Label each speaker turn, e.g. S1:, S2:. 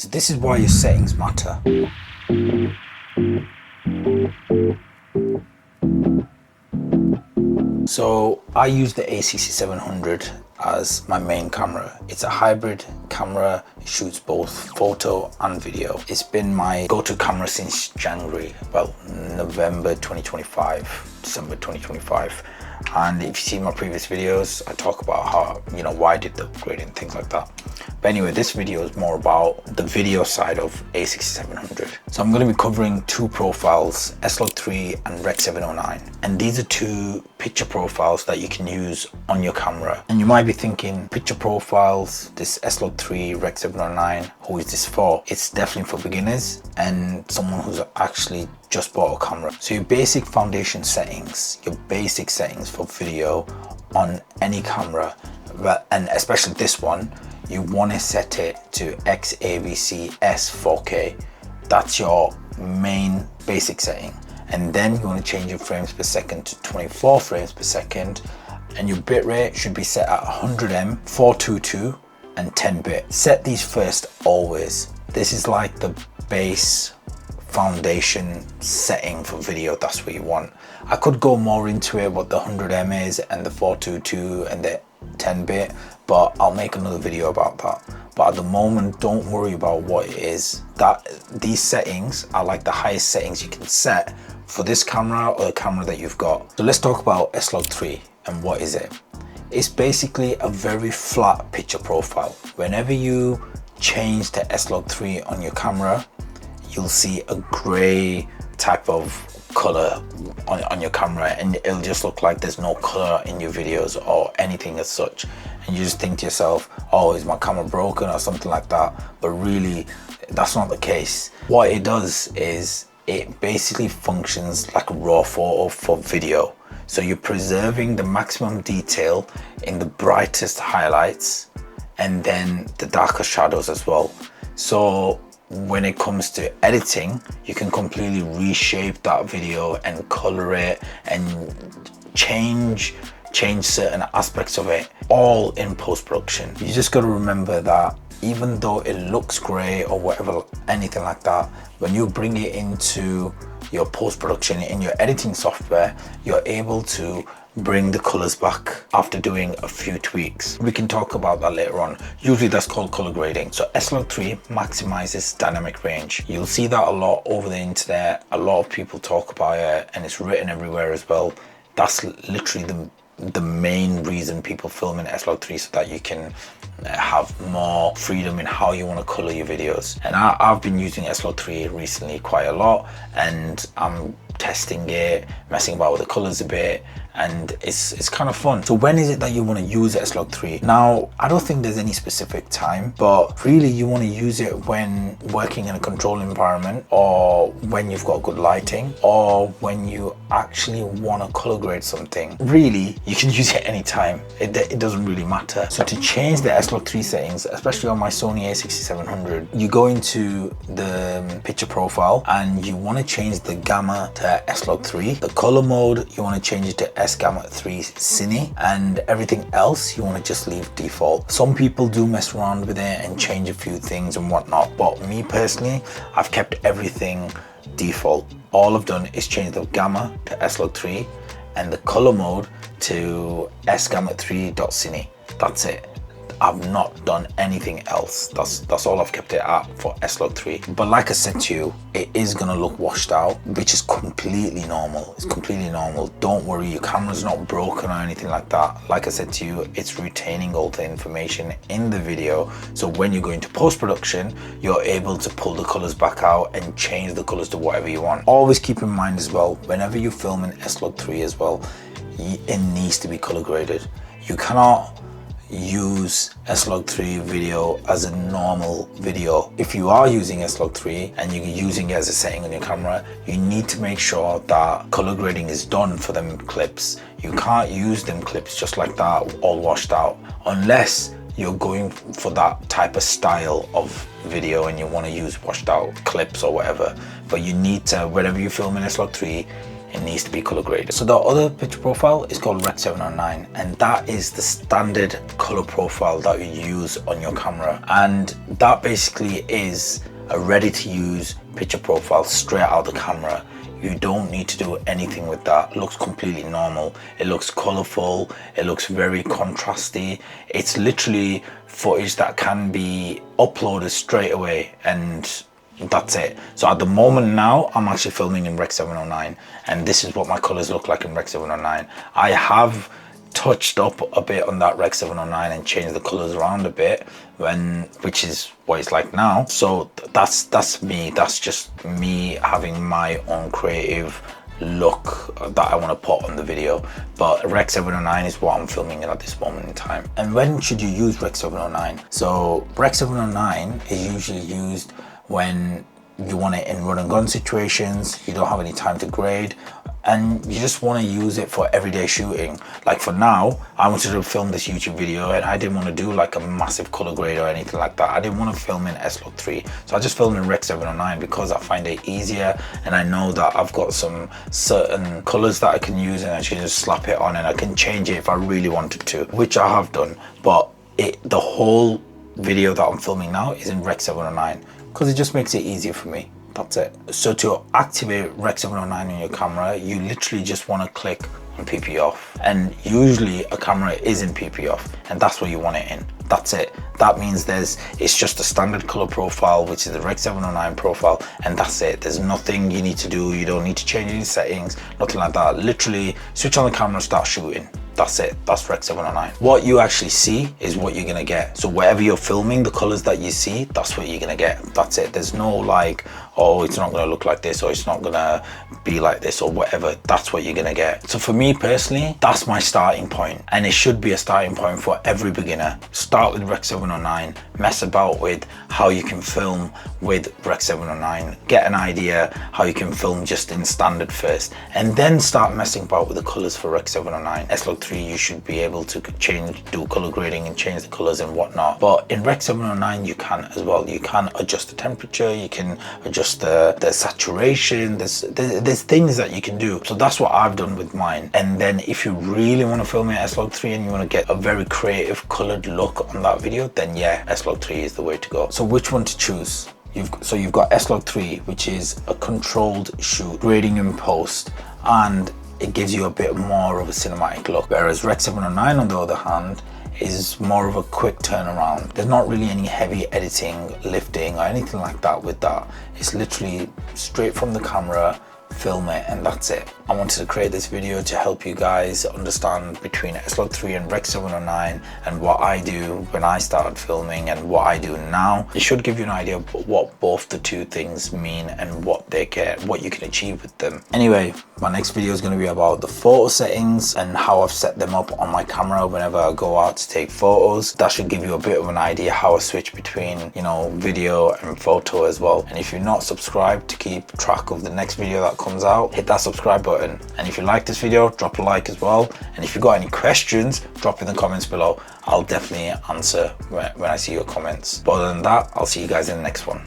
S1: So this is why your settings matter. So I use the A6700 as my main camera. It's a hybrid camera. It shoots both photo and video. It's been my go-to camera since January, well, November 2025, December 2025. And if you see my previous videos, I talk about how, why I did the upgrade and things like that. But anyway, this video is more about the video side of A6700. So I'm going to be covering two profiles, S-Log3 and Rec709. And these are two picture profiles that you can use on your camera. And you might be thinking, picture profiles, this S-Log3, Rec709, who is this for? It's definitely for beginners and someone who's actually just bought a camera. So your basic foundation settings, your basic settings for video on any camera, and especially this one, you want to set it to XAVC S 4K. That's your main basic setting. And then you want to change your frames per second to 24 frames per second. And your bitrate should be set at 100M, 422 and 10-bit. Set these first always. This is like the base foundation setting for video. That's what you want. I could go more into it, what the 100M is and the 422 and the 10-bit, but I'll make another video about that. But at the moment, don't worry about what it is. These settings are like the highest settings you can set for this camera or the camera that you've got. So let's talk about S-Log3 and what is it. It's basically a very flat picture profile. Whenever you change to S-Log3 on your camera, you'll see a gray type of color on your camera, and it'll just look like there's no color in your videos or anything as such, and you just think to yourself, oh, is my camera broken or something like that. But really, that's not the case. What it does is it basically functions like a raw photo for video. So you're preserving the maximum detail in the brightest highlights and then the darker shadows as well. So when it comes to editing, you can completely reshape that video and color it and change certain aspects of it, all in post-production. You just got to remember that even though it looks gray or whatever, anything like that, when you bring it into your post-production in your editing software, you're able to bring the colors back after doing a few tweaks. We can talk about that later on. Usually that's called color grading. So S-Log3 maximizes dynamic range. You'll see that a lot over the internet. A lot of people talk about it and it's written everywhere as well. That's literally the main reason people film in S-Log3, so that you can have more freedom in how you want to color your videos. And I've been using S-Log3 recently quite a lot, and I'm testing it, messing about with the colors a bit, and it's kind of fun. So when is it that you want to use S-Log3? Now, I don't think there's any specific time, but really you want to use it when working in a controlled environment, or when you've got good lighting, or when you actually want to color grade something. Really, you can use it anytime. It doesn't really matter. So to change the S-Log3 settings, especially on my Sony A6700, you go into the picture profile and you want to change the gamma to S-Log3. The color mode, you want to change it to S-Gamma3 Cine, and everything else you want to just leave default. Some people do mess around with it and change a few things and whatnot, but me personally, I've kept everything default. All I've done is change the gamma to S-Log3 and the color mode to S-Gamma3.Cine. That's it. I've not done anything else. That's all I've kept it at for S-Log3. But like I said to you, it is gonna look washed out, which is completely normal. It's completely normal. Don't worry, your camera's not broken or anything like that. Like I said to you, it's retaining all the information in the video. So when you go into post-production, you're able to pull the colors back out and change the colors to whatever you want. Always keep in mind as well, whenever you film in S-Log3 as well, it needs to be color graded. You cannot use S-Log3 video as a normal video. If you are using S-Log3 and you're using it as a setting on your camera, you need to make sure that color grading is done for them clips. You can't use them clips just like that, all washed out, unless you're going for that type of style of video and you want to use washed out clips or whatever. But you need to, whenever you film in S-Log3, it needs to be color graded. So the other picture profile is called Rec709, and that is the standard color profile that you use on your camera. And that basically is a ready to use picture profile straight out of the camera. You don't need to do anything with that. It looks completely normal. It looks colorful. It looks very contrasty. It's literally footage that can be uploaded straight away, and that's it. So at the moment now, I'm actually filming in Rec709, and this is what my colors look like in Rec709. I have touched up a bit on that Rec709 and changed the colors around a bit, which is what it's like now. So that's me. That's just me having my own creative look that I want to put on the video. But Rec709 is what I'm filming at this moment in time. And when should you use Rec709? So Rec709 is usually used when you want it in run and gun situations, you don't have any time to grade, and you just want to use it for everyday shooting. Like for now, I wanted to film this YouTube video and I didn't want to do like a massive color grade or anything like that. I didn't want to film in S-Log3, so I just filmed in Rec709 because I find it easier, and I know that I've got some certain colors that I can use and I can just slap it on and I can change it if I really wanted to, which I have done. But the whole video that I'm filming now is in Rec709 because it just makes it easier for me. That's it. So to activate Rec709 on your camera, you literally just want to click on PP off, and usually a camera is in PP off, and that's where you want it in. That's it. That means it's just a standard color profile, which is the Rec709 profile, and that's it. There's nothing you need to do. You don't need to change any settings, nothing like that. Literally switch on the camera, start shooting. That's it. That's Rec709. What you actually see is what you're gonna get. So wherever you're filming, the colors that you see, that's what you're gonna get. That's it. There's no like, oh, it's not gonna look like this, or it's not gonna be like this, or whatever. That's what you're gonna get. So for me personally, that's my starting point, and it should be a starting point for every beginner. Start with Rec709, mess about with how you can film with Rec709, get an idea how you can film just in standard first, and then start messing about with the colors for Rec709. S-Log3, you should be able to do color grading and change the colors and whatnot. But in Rec709, you can as well. You can adjust the temperature, you can adjust the saturation. There's things that you can do. So that's what I've done with mine. And then if you really want to film in S-Log3 and you want to get a very creative colored look on that video, then yeah, S-Log3 is the way to go. So which one to choose? You've got S-Log3, which is a controlled shoot, grading in post, and it gives you a bit more of a cinematic look. Whereas Rec709, on the other hand, is more of a quick turnaround. There's not really any heavy editing, lifting, or anything like that with that. It's literally straight from the camera, film it, and that's it. I wanted to create this video to help you guys understand between S-Log3 and Rec709 and what I do when I started filming and what I do now. It should give you an idea of what both the two things mean and what you can achieve with them. Anyway, my next video is going to be about the photo settings and how I've set them up on my camera whenever I go out to take photos. That should give you a bit of an idea how I switch between, you know, video and photo as well. And if you're not subscribed to keep track of the next video that comes out, hit that subscribe button. And if you like this video, drop a like as well. And if you've got any questions, drop in the comments below. I'll definitely answer when I see your comments. But other than that, I'll see you guys in the next one.